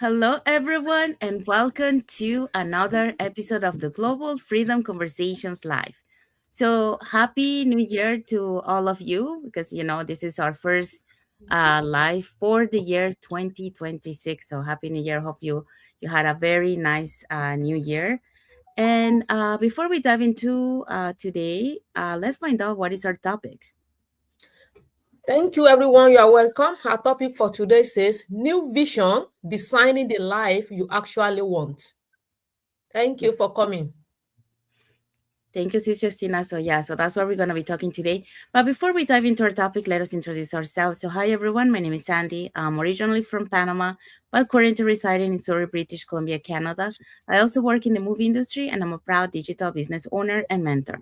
Hello, everyone, and welcome to another episode of the Global Freedom Conversations Live. So, happy New Year to all of you because this is our first live for the year 2026. So, happy New Year. Hope you had a very nice New Year. And before we dive into today, let's find out what is our topic. Thank you, everyone. You are welcome. Our topic for today says New Vision Designing the Life You Actually Want. Thank you for coming. Thank you, Sis Justina. So that's what we're going to be talking today. But before we dive into our topic, let us introduce ourselves. So, hi, everyone. My name is Sandy. I'm originally from Panama, but currently residing in Surrey, British Columbia, Canada. I also work in the movie industry, and I'm a proud digital business owner and mentor.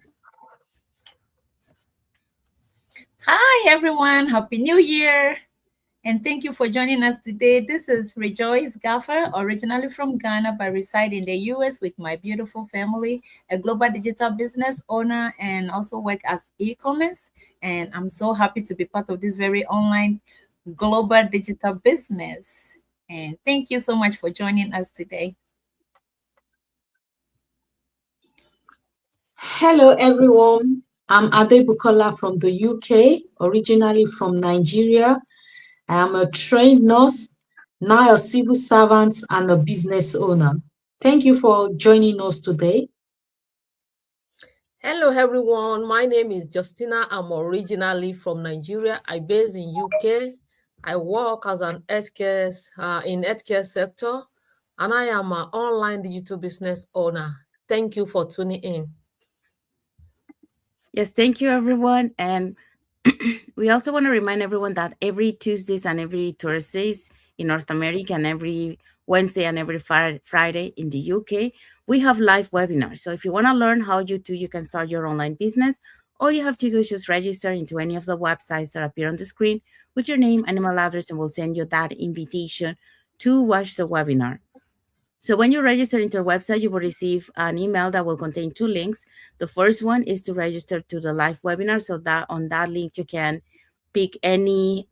Hi, everyone. Happy New Year. And thank you for joining us today. This is Rejoice Gaffer, originally from Ghana, but reside in the US with my beautiful family, a global digital business owner, and also work as e-commerce. And I'm so happy to be part of this very online global digital business. And thank you so much for joining us today. Hello, everyone. I'm Ade Bukola from the UK, originally from Nigeria. I am a trained nurse, now a civil servant and a business owner. Thank you for joining us today. Hello, everyone. My name is Justina. I'm originally from Nigeria. I base in UK. I work as an in healthcare sector, and I am an online digital business owner. Thank you for tuning in. Yes, thank you, everyone. And we also want to remind everyone that every Tuesdays and every Thursdays in North America and every Wednesday and every Friday in the UK, we have live webinars. So if you want to learn how you can start your online business, all you have to do is just register into any of the websites that appear on the screen with your name and email address, and we'll send you that invitation to watch the webinar. So when you register into our website, you will receive an email that will contain two links. The first one is to register to the live webinar. So that on that link, you can pick any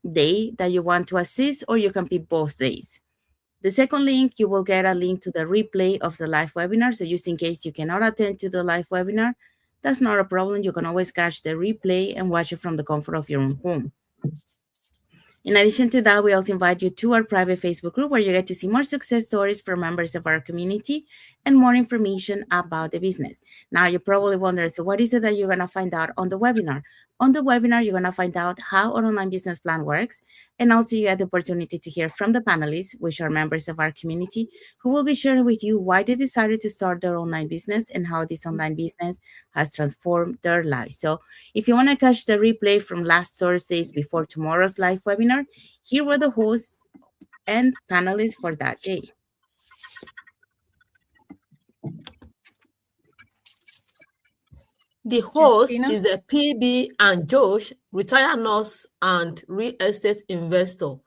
day that you want to assist, or you can pick both days. The second link, you will get a link to the replay of the live webinar. So just in case you cannot attend to the live webinar, that's not a problem. You can always catch the replay and watch it from the comfort of your own home. In addition to that, we also invite you to our private Facebook group where you get to see more success stories from members of our community and more information about the business. Now, you probably wonder, so what is it that you're going to find out on the webinar? On the webinar, you're going to find out how an online business plan works, and also you get the opportunity to hear from the panelists, which are members of our community, who will be sharing with you why they decided to start their online business and how this online business has transformed their lives. So if you want to catch the replay from last Thursdays before tomorrow's live webinar, here were the hosts and panelists for that day. The host Justina? is a PB and Josh, retired nurse and real estate investor.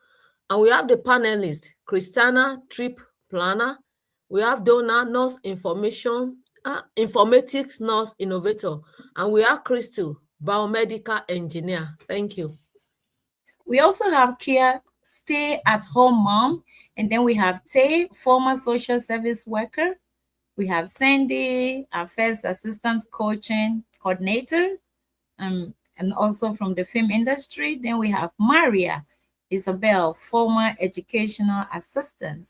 And we have the panelists, Christiana, trip planner. We have Donna, nurse informatics nurse innovator. And we have Crystal, biomedical engineer. Thank you. We also have Kia, stay-at-home mom. And then we have Tay, former social service worker. We have Sandy, our first assistant coaching coordinator, and also from the film industry. Then we have Maria Isabel, former educational assistant.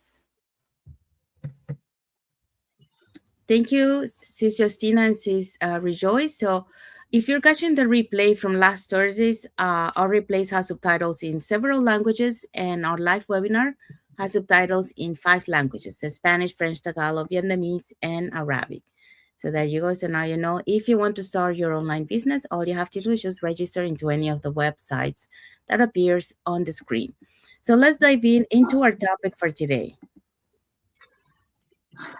Thank you, Sis Justina and Sis Rejoice. So if you're catching the replay from last Thursdays, our replays have subtitles in several languages, and our live webinar has subtitles in 5 languages: Spanish, French, Tagalog, Vietnamese, and Arabic. So there you go. So now you know, if you want to start your online business, all you have to do is just register into any of the websites that appears on the screen. So let's dive into our topic for today.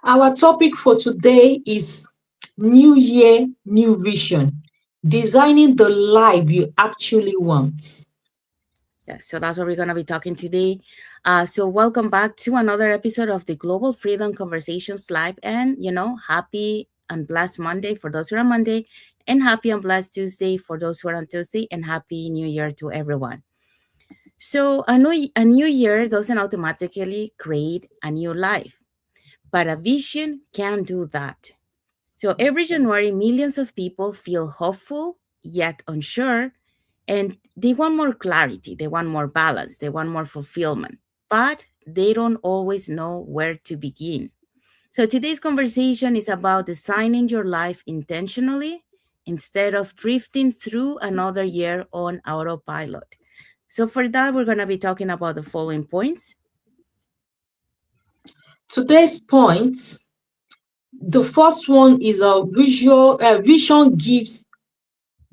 Our topic for today is New Year, New Vision, designing the life you actually want. Yeah, so that's what we're going to be talking today. So welcome back to another episode of the Global Freedom Conversations Live. And, happy and blessed Monday for those who are on Monday, and happy and blessed Tuesday for those who are on Tuesday, and happy New Year to everyone. So a new year doesn't automatically create a new life, but a vision can do that. So every January, millions of people feel hopeful yet unsure, and they want more clarity, they want more balance, they want more fulfillment, but they don't always know where to begin. So today's conversation is about designing your life intentionally instead of drifting through another year on autopilot. So for that, we're going to be talking about the following points. Today's points, the first one is a vision gives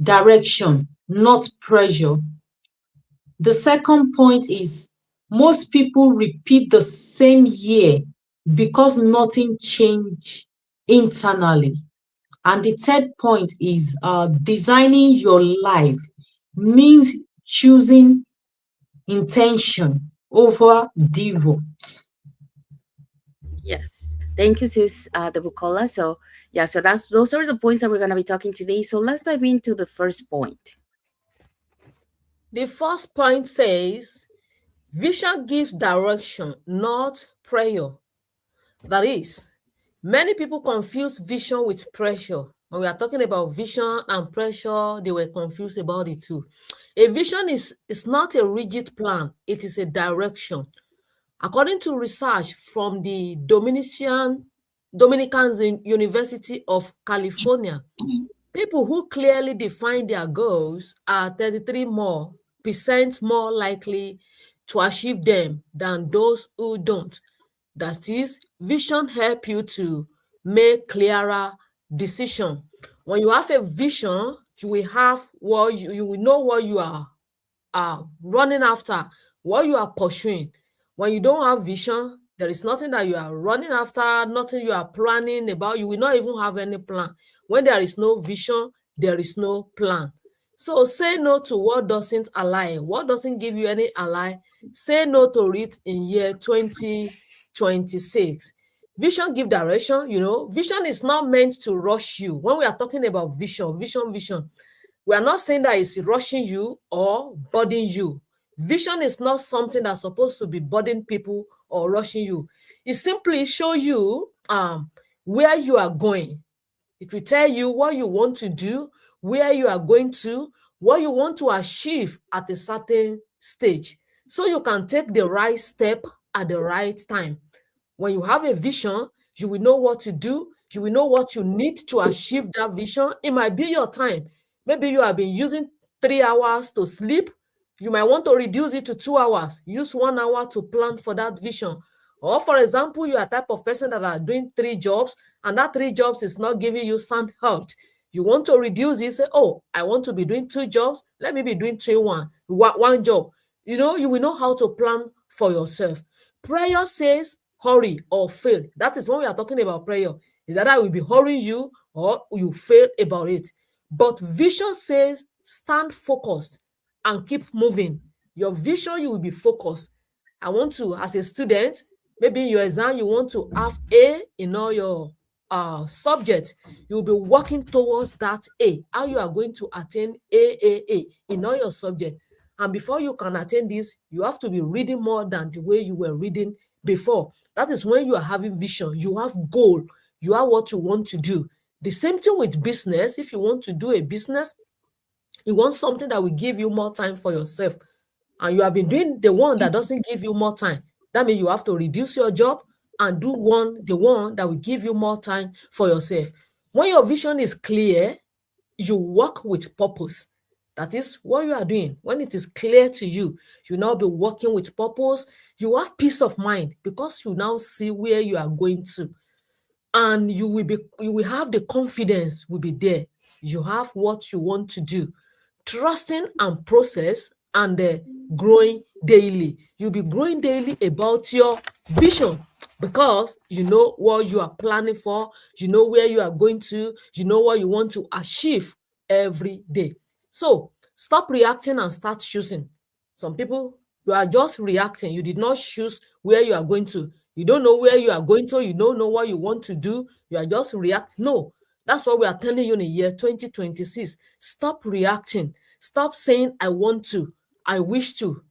direction, not pressure. The second point is most people repeat the same year because nothing changed internally. And the third point is designing your life means choosing intention over default. Yes. Thank you, sis, the Bucola. So, yeah, so those are the points that we're going to be talking today. So let's dive into the first point. The first point says vision gives direction, not prayer. That is, many people confuse vision with pressure. When we are talking about vision and pressure, they were confused about it too. A vision is not a rigid plan, it is a direction. According to research from the Dominican University of California, people who clearly define their goals are 33 more percent more likely to achieve them than those who don't. That is, vision help you to make clearer decision. When you have a vision, you will have what you will know what you are running after, what you are pursuing. When you don't have vision, there is nothing that you are running after, nothing you are planning about. You will not even have any plan. When there is no vision, there is no plan. So say no to what doesn't align, what doesn't give you any ally. Say no to it in year 2026. Vision give direction, vision is not meant to rush you. When we are talking about vision, we are not saying that it's rushing you or burdening you. Vision is not something that's supposed to be burdening people or rushing you. It simply show you where you are going. It will tell you what you want to do, where you are going to, what you want to achieve at a certain stage, so you can take the right step at the right time. When you have a vision, you will know what to do. You will know what you need to achieve that vision. It might be your time. Maybe you have been using 3 hours to sleep. You might want to reduce it to 2 hours. Use 1 hour to plan for that vision. Or for example, you are a type of person that are doing 3 jobs and that 3 jobs is not giving you sound health. You want to reduce it, say, oh, I want to be doing 2 jobs. Let me be doing one job. You will know how to plan for yourself. Prayer says hurry or fail. That is when we are talking about prayer. Is that I will be hurrying you or you fail about it. But vision says stand focused and keep moving. Your vision, you will be focused. I want to, as a student, maybe in your exam, you want to have A in all your subjects. You'll be working towards that A, how you are going to attain A in all your subjects. And before you can attain this, you have to be reading more than the way you were reading before. That is when you are having vision. You have goal. You have what you want to do. The same thing with business. If you want to do a business, you want something that will give you more time for yourself. And you have been doing the one that doesn't give you more time. That means you have to reduce your job and do the one that will give you more time for yourself. When your vision is clear, you work with purpose. That is what you are doing. When it is clear to you, you now be working with purpose. You have peace of mind because you now see where you are going to. And you will have the confidence will be there. You have what you want to do. Trusting and process and growing daily. You'll be growing daily about your vision because you know what you are planning for, you know where you are going to, you know what you want to achieve every day. So stop reacting and start choosing. Some people, you are just reacting. You did not choose where you are going to. You don't know where you are going to. You don't know what you want to do. You are just reacting. No, that's what we are telling you in the year 2026. Stop reacting. Stop saying, I want to, I wish to.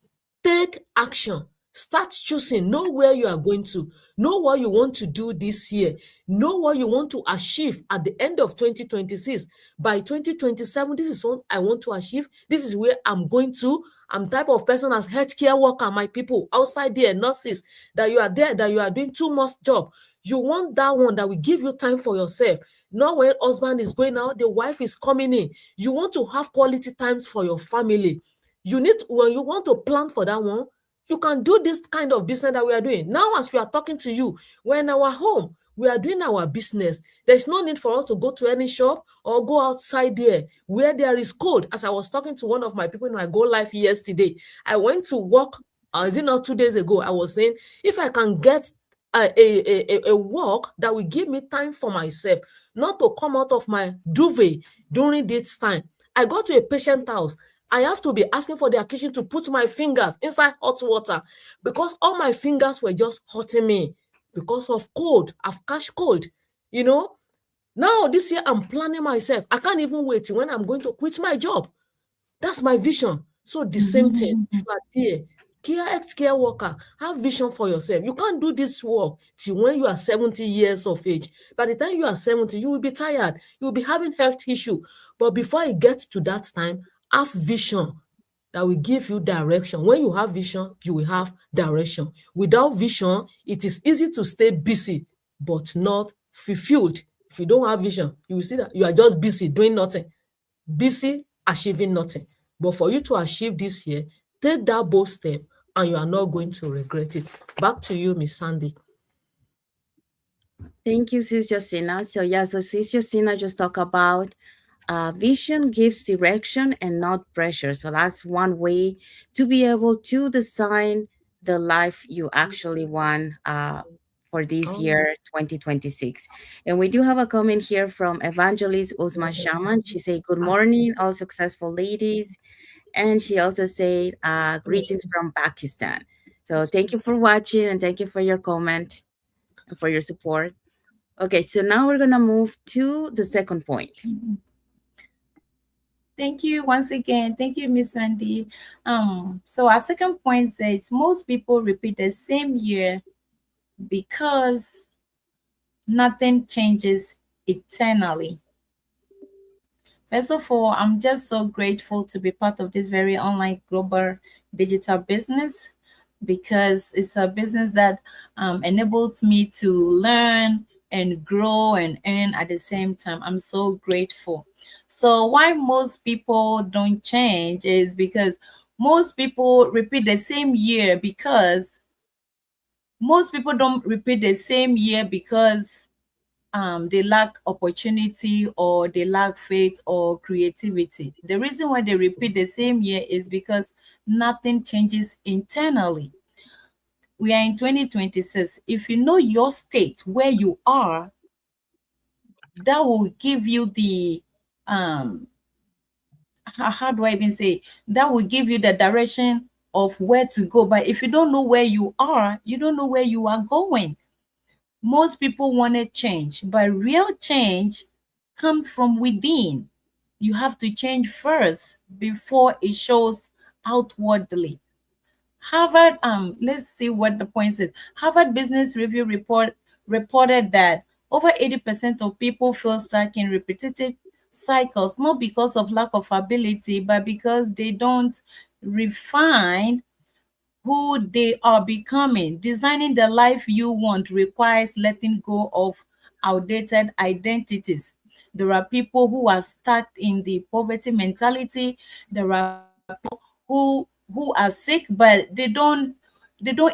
take action. Start choosing. Know where you are going to. Know what you want to do this year. Know what you want to achieve at the end of 2026. By 2027, this is what I want to achieve. This is where I'm going to. I'm type of person as healthcare worker, my people outside there, nurses, that you are there, that you are doing too much job. You want that one that will give you time for yourself. Not when husband is going out, the wife is coming in. You want to have quality times for your family. You need, when you want to plan for that one, you can do this kind of business that we are doing. Now, as we are talking to you, we're in our home. We are doing our business. There's no need for us to go to any shop or go outside there where there is cold. As I was talking to one of my people in my Go Life yesterday, I went to work, is it not 2 days ago? I was saying, if I can get a work that will give me time for myself, not to come out of my duvet during this time. I go to a patient house. I have to be asking for their kitchen to put my fingers inside hot water because all my fingers were just hurting me because of cold. I've catch cold, you know. Now this year I'm planning myself. I can't even wait till when I'm going to quit my job. That's my vision. So the same thing, if you are there, healthcare worker, have vision for yourself. You can't do this work till when you are 70 years of age. By the time you are 70, you will be tired. You will be having health issue. But before you get to that time, have vision that will give you direction. When you have vision, you will have direction. Without vision, it is easy to stay busy, but not fulfilled. If you don't have vision, you will see that you are just busy doing nothing, busy achieving nothing. But for you to achieve this year, take that bold step and you are not going to regret it. Back to you, Miss Sandy. Thank you, Sis Justina. So yeah, so Sis Justina just talked about vision gives direction and not pressure. So that's one way to be able to design the life you actually want for this Oh, year, 2026. And we do have a comment here from Evangelist Uzma Shaman. She said, "Good morning, all successful ladies." And she also said, "Greetings from Pakistan." So thank you for watching and thank you for your comment and for your support. Okay, so now we're gonna move to the second point. Thank you once again. Thank you, Miss Sandy. So our second point says most people repeat the same year because nothing changes eternally. First of all, I'm just so grateful to be part of this very online global digital business because it's a business that enables me to learn and grow and earn at the same time. I'm so grateful. So why most people don't change is because most people repeat the same year because most people don't repeat the same year because they lack opportunity or they lack faith or creativity. The reason why they repeat the same year is because nothing changes internally. We are in 2026. If you know your state where you are, that will give you the how do I even say, that will give you the direction of where to go. But if you don't know where you are, you don't know where you are going. Most people want to change, but real change comes from within. You have to change first before it shows outwardly. Harvard, let's see what the point is. Harvard Business Review reported that over 80% of people feel stuck in repetitive cycles, not because of lack of ability, but because they don't refine who they are becoming. Designing the life you want requires letting go of outdated identities. There are people who are stuck in the poverty mentality. There are people who are sick, but they don't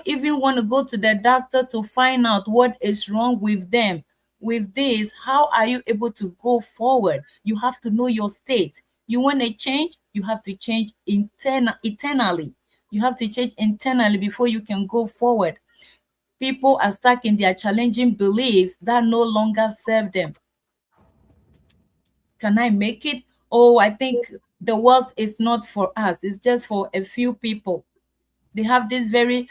even want to go to the doctor to find out what is wrong with them. With this, how are you able to go forward? You have to know your state. You want to change, you have to change internally. You have to change internally before you can go forward. People are stuck in their challenging beliefs that no longer serve them. Can I make it? Oh, I think the wealth is not for us. It's just for a few people. They have this very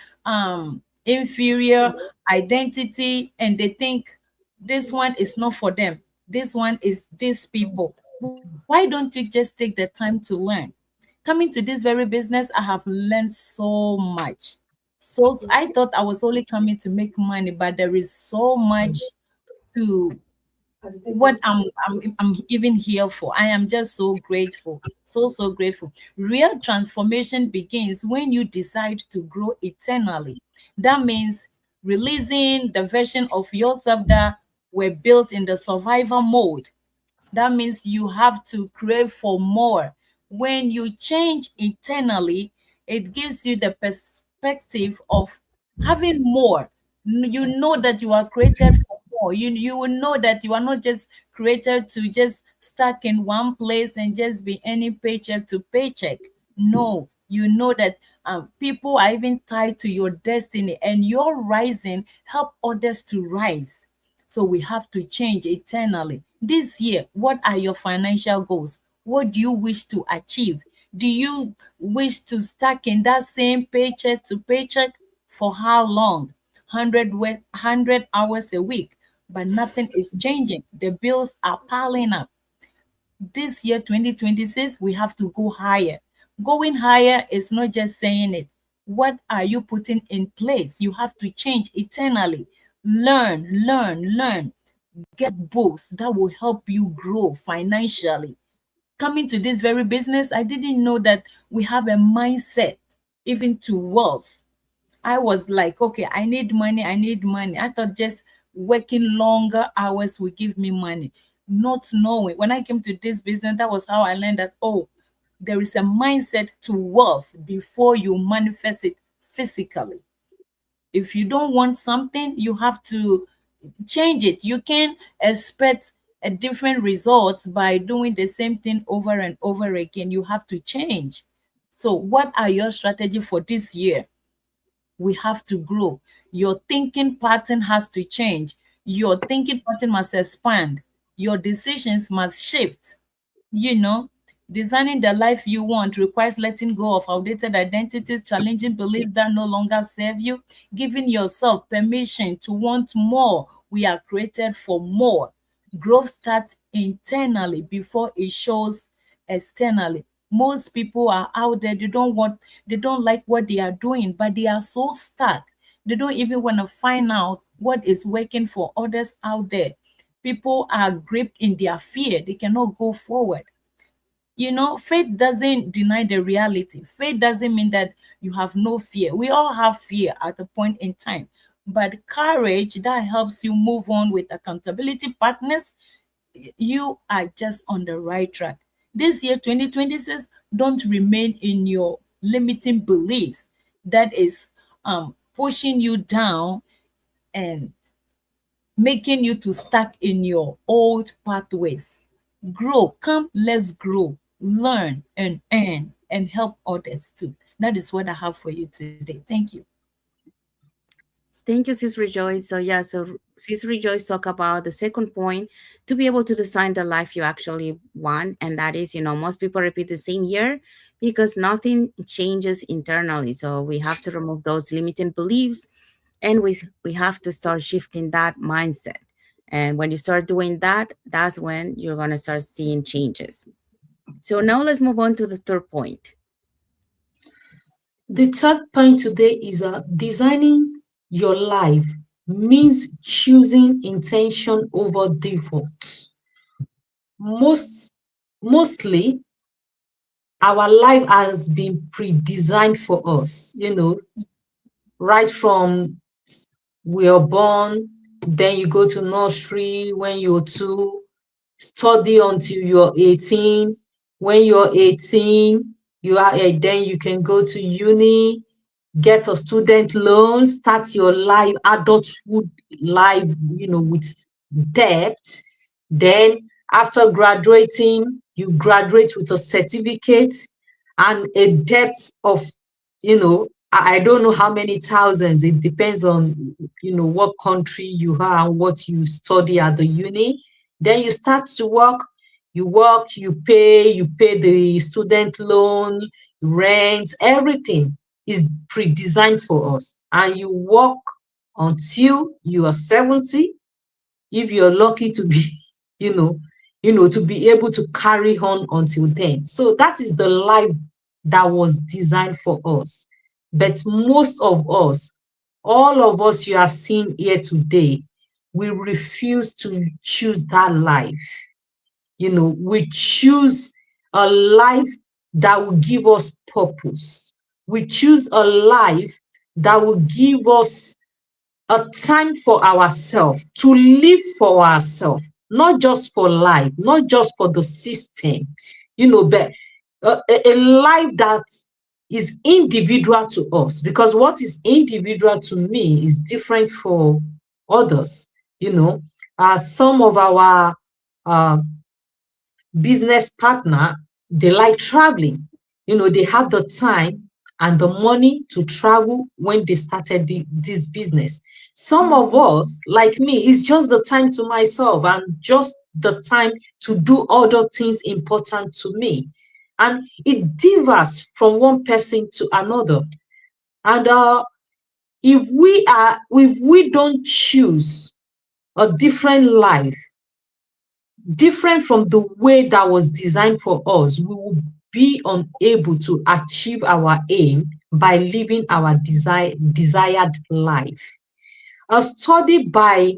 inferior identity and they think this one is not for them. This one is these people. Why don't you just take the time to learn? Coming to this very business, I have learned so much. So I thought I was only coming to make money, but there is so much to what I'm even here for. I am just so grateful. So grateful. Real transformation begins when you decide to grow eternally. That means releasing the version of yourself that were built in the survival mode. That means you have to crave for more. When you change internally, it gives you the perspective of having more. You know that you are created for more. You will know that you are not just created to just stuck in one place and just be any paycheck to paycheck. No, you know that people are even tied to your destiny, and your rising help others to rise. So we have to change eternally. This year, what are your financial goals? What do you wish to achieve? Do you wish to stack in that same paycheck to paycheck for how long? 100 hours a week, but nothing is changing. The bills are piling up. This year, 2026, we have to go higher. Going higher is not just saying it. What are you putting in place? You have to change eternally. Learn. Get books that will help you grow financially. Coming to this very business, I didn't know that we have a mindset even to wealth. I was like, okay, I need money, I need money. I thought just working longer hours will give me money. Not knowing. When I came to this business, that was how I learned that, oh, there is a mindset to wealth before you manifest it physically. If you don't want something, you have to change it. You can expect a different results by doing the same thing over and over again. You have to change. So, what are your strategy for this year? We have to grow. Your thinking pattern has to change. Your thinking pattern must expand. Your decisions must shift. You know, designing the life you want requires letting go of outdated identities, challenging beliefs that no longer serve you, giving yourself permission to want more. We are created for more. Growth starts internally before it shows externally. Most people are out there, they don't like what they are doing, but they are so stuck. They don't even want to find out what is working for others out there. People are gripped in their fear, they cannot go forward. Faith doesn't deny the reality. Faith doesn't mean that you have no fear. We all have fear at a point in time. But courage that helps you move on with accountability partners, you are just on the right track. This year, 2026, don't remain in your limiting beliefs that is pushing you down and making you to stuck in your old pathways. Grow, come, let's grow, learn and earn and help others too. That is what I have for you today. Thank you. Thank you, Sis Rejoice. So yeah, so Sis Rejoice talk about the second point to be able to design the life you actually want, and that is, most people repeat the same year because nothing changes internally. So we have to remove those limiting beliefs, and we have to start shifting that mindset. And when you start doing that, that's when you're gonna start seeing changes. So now let's move on to the third point. The third point today is designing your life means choosing intention over default. Mostly, our life has been pre-designed for us, right from we are born, then you go to nursery when you're 2, study until you're 18. When you're 18, then you can go to uni, get a student loan, start your life, adulthood life, with debt. Then after graduating, you graduate with a certificate and a debt of, I don't know how many thousands. It depends on, what country you are and what you study at the uni. Then you start to work, you pay the student loan, rent, everything is pre-designed for us. And you work until you are 70, if you're lucky to be, to be able to carry on until then. So that is the life that was designed for us. But most of us, all of us you are seeing here today, we refuse to choose that life. We choose a life that will give us purpose. We choose a life that will give us a time for ourselves, to live for ourselves, not just for life, not just for the system, but a life that is individual to us. Because what is individual to me is different for others. Some of our uh, business partner, they like traveling. They have the time and the money to travel when they started this business. Some of us, like me, it's just the time to myself and just the time to do other things important to me. And it differs from one person to another. And if we don't choose a different life, different from the way that was designed for us, we will be unable to achieve our aim by living our desired life. A study by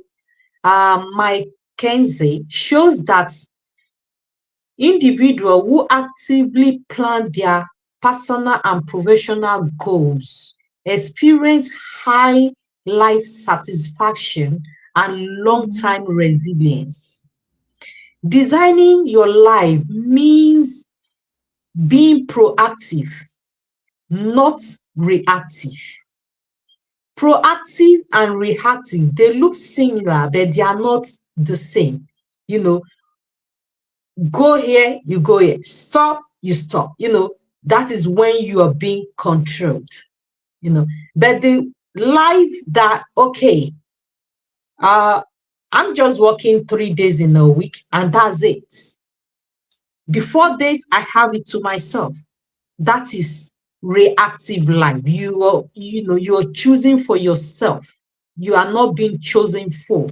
Mike Kenzie shows that individuals who actively plan their personal and professional goals experience high life satisfaction and long-term resilience. Designing your life means being proactive, not reactive. Proactive and reactive, they look similar, but they are not the same. Go here, you go here. Stop, you stop. That is when you are being controlled. But the life that, okay, I'm just working 3 days in a week and that's it. The 4 days I have it to myself. That is reactive life. You're choosing for yourself. You are not being chosen for.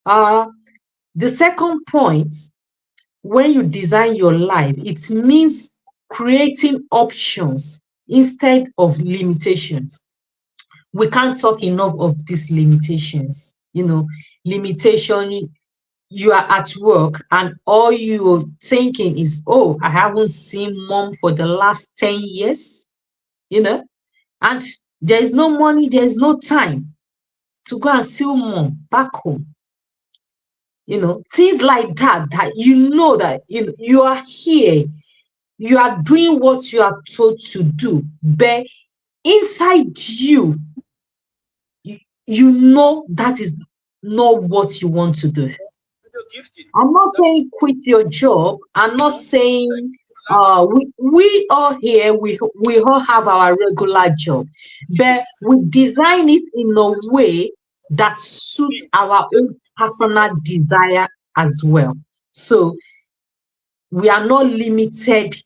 The second point, when you design your life, it means creating options instead of limitations. We can't talk enough of these limitations. Limitation, you are at work and all you're thinking is, oh, I haven't seen mom for the last 10 years, and there is no money, there is no time to go and see mom back home. Things like that that you are here, you are doing what you are told to do, but inside you know that is not what you want to do. I'm not saying quit your job. I'm not saying we all here, we all have our regular job, but we design it in a way that suits our own personal desire as well. So we are not limited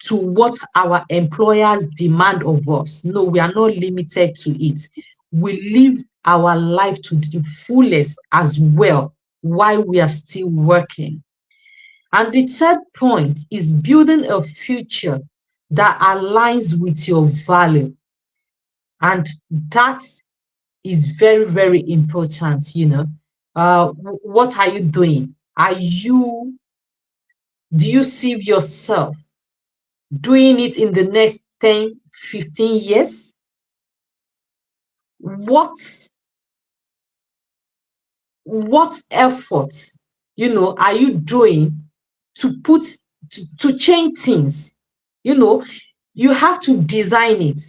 to what our employers demand of us. No, we are not limited to it. We live our life to the fullest as well while we are still working. And the third point is building a future that aligns with your value. And that is very, very important. What are you doing? Do you see yourself doing it in the next 10, 15 years? What efforts, are you doing to change things? You have to design it.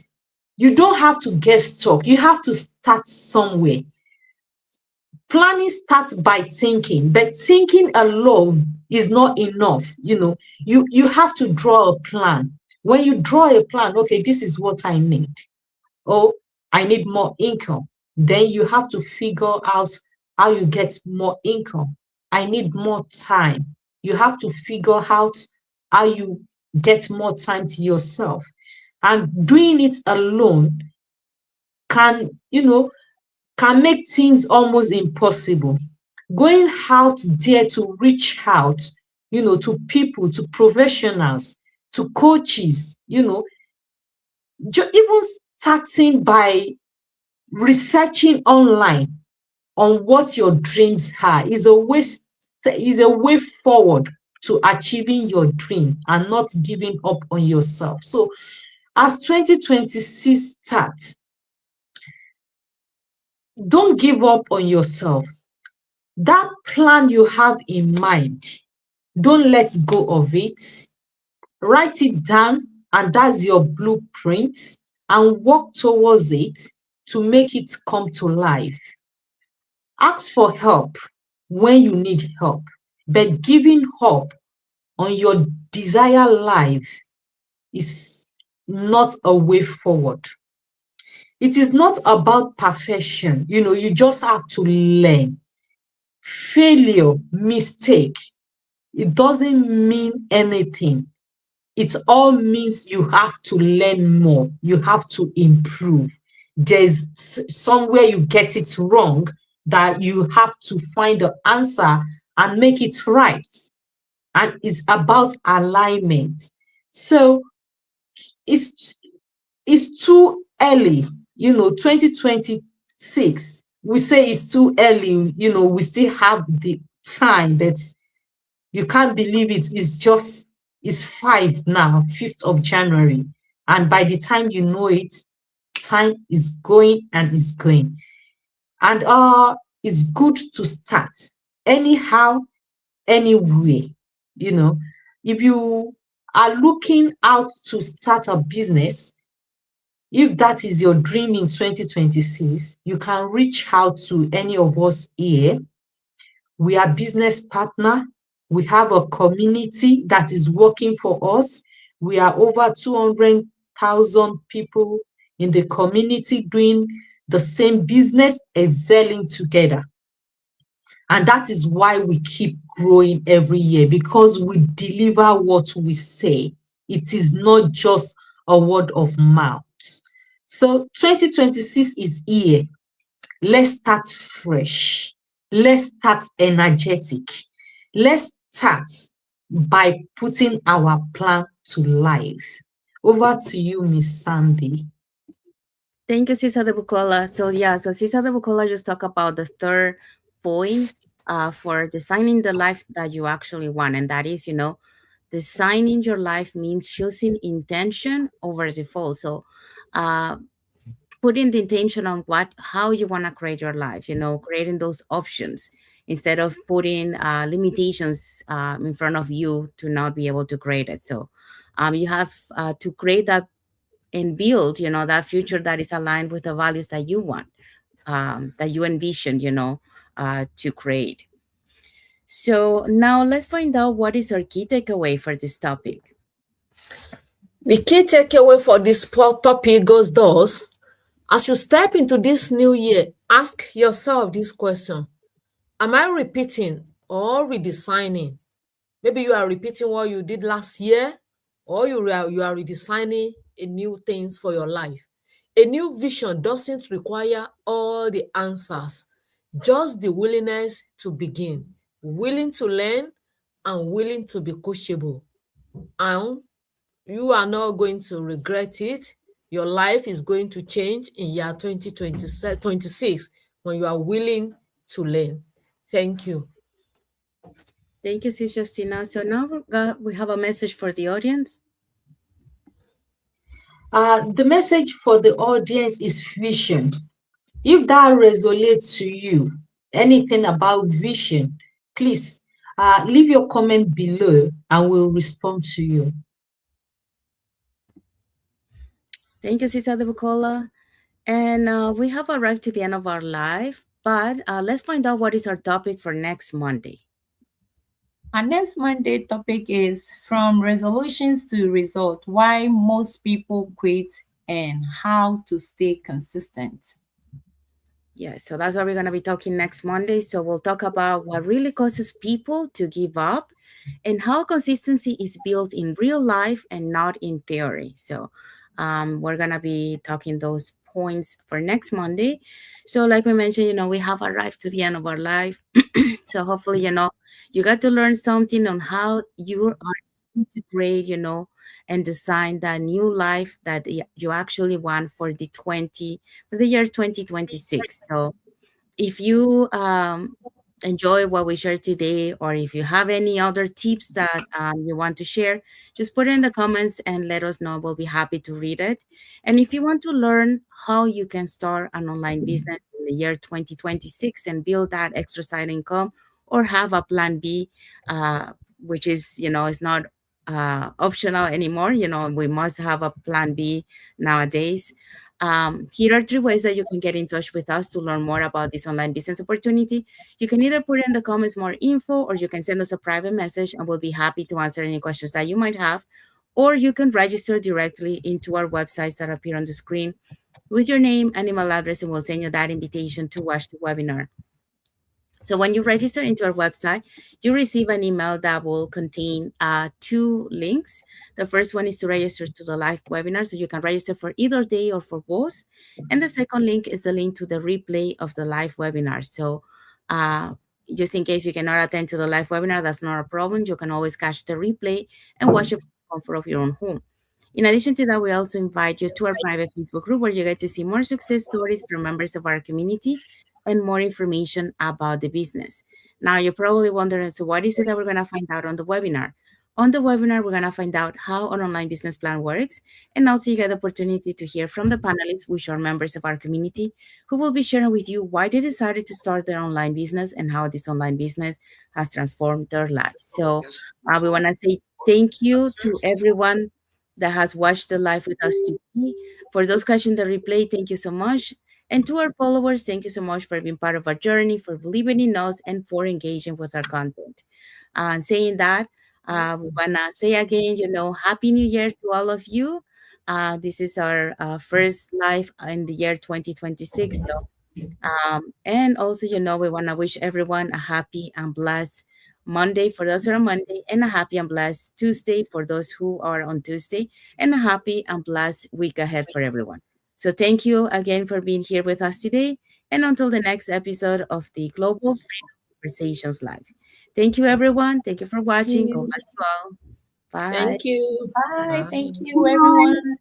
You don't have to get stuck. You have to start somewhere. Planning starts by thinking, but thinking alone is not enough. You have to draw a plan. When you draw a plan, okay, this is what I need. Oh, I need more income. Then you have to figure out how you get more income. I need more time. You have to figure out how you get more time to yourself. And doing it alone can make things almost impossible. Going out there to reach out, to people, to professionals, to coaches, even starting by researching online on what your dreams are is a way forward to achieving your dream and not giving up on yourself. So as 2026 starts, don't give up on yourself. That plan you have in mind, don't let go of it. Write it down, and that's your blueprint, and work towards it to make it come to life. Ask for help when you need help, but giving up on your desired life is not a way forward. It is not about perfection. You just have to learn. Failure, mistake, it doesn't mean anything. It all means you have to learn more. You have to improve. There's somewhere you get it wrong that you have to find the answer and make it right. And it's about alignment. So it's it's too early, 2026. We say it's too early, we still have the time, but you can't believe it. It's 5 now, 5th of January. And by the time you know it, time is going and is going. And it's good to start anyhow, anyway. If you are looking out to start a business, if that is your dream in 2026, you can reach out to any of us here. We are business partner. We have a community that is working for us. We are over 200,000 people in the community doing the same business, excelling together. And that is why we keep growing every year, because we deliver what we say. It is not just a word of mouth. So 2026 is here. Let's start fresh. Let's start energetic. Let's start by putting our plan to life. Over to you, Miss Sandy. Thank you, Cisa de Bucola. So yeah, so Cisa de Bucola just talked about the third point for designing the life that you actually want, and that is, designing your life means choosing intention over default. So, uh, putting the intention on how you want to create your life. Creating those options instead of putting limitations in front of you to not be able to create it. So, you have to create that and build that future that is aligned with the values that you want, that you envision, to create. So now let's find out what is our key takeaway for this topic. The key takeaway for this topic goes thus: as you step into this new year, ask yourself this question: am I repeating or redesigning? Maybe you are repeating what you did last year, or you are redesigning a new things for your life. A new vision doesn't require all the answers, just the willingness to begin, willing to learn, and willing to be coachable. And you are not going to regret it. Your life is going to change in year 2026 when you are willing to learn. Thank you. Thank you, Sis Justina. So now we have a message for the audience. The message for the audience is vision. If that resonates to you, anything about vision, please leave your comment below and we'll respond to you. Thank you, Cisa de Bucola. And we have arrived to the end of our live, but let's find out what is our topic for next Monday. Our next Monday topic is from resolutions to result, why most people quit and how to stay consistent. Yes, so that's what we're going to be talking next Monday. So we'll talk about what really causes people to give up and how consistency is built in real life and not in theory. So we're going to be talking those points for next Monday. So like we mentioned, we have arrived to the end of our life. So hopefully, you got to learn something on how you are to create, and design the new life that you actually want for the year 2026. So if you enjoy what we shared today, or if you have any other tips that you want to share, just put it in the comments and let us know. We'll be happy to read it. And if you want to learn how you can start an online business in the year 2026 and build that extra side income, or have a plan B, which is, it's not optional anymore. We must have a plan B nowadays. Here are three ways that you can get in touch with us to learn more about this online business opportunity. You can either put in the comments more info, or you can send us a private message and we'll be happy to answer any questions that you might have. Or you can register directly into our websites that appear on the screen with your name and email address, and we'll send you that invitation to watch the webinar. So when you register into our website, you receive an email that will contain two links. The first one is to register to the live webinar, so you can register for either day or for both. And the second link is the link to the replay of the live webinar. So just in case you cannot attend to the live webinar, that's not a problem. You can always catch the replay and watch it from the comfort of your own home. In addition to that, we also invite you to our private Facebook group, where you get to see more success stories from members of our community and more information about the business. Now, you're probably wondering, so what is it that we're going to find out on the webinar? On the webinar, we're going to find out how an online business plan works, and also you get the opportunity to hear from the panelists, which are members of our community, who will be sharing with you why they decided to start their online business and how this online business has transformed their lives. So we want to say thank you to everyone that has watched the live with us today. For those catching the replay, thank you so much. And to our followers, thank you so much for being part of our journey, for believing in us, and for engaging with our content. And saying that, we want to say again, Happy New Year to all of you. This is our first live in the year 2026. So, and also, we want to wish everyone a happy and blessed Monday for those who are on Monday, and a happy and blessed Tuesday for those who are on Tuesday, and a happy and blessed week ahead for everyone. So thank you again for being here with us today. And until the next episode of the Global Freedom Conversations Live. Thank you, everyone. Thank you for watching. God bless you all. Bye. Thank you. Bye. Bye. Thank you, everyone.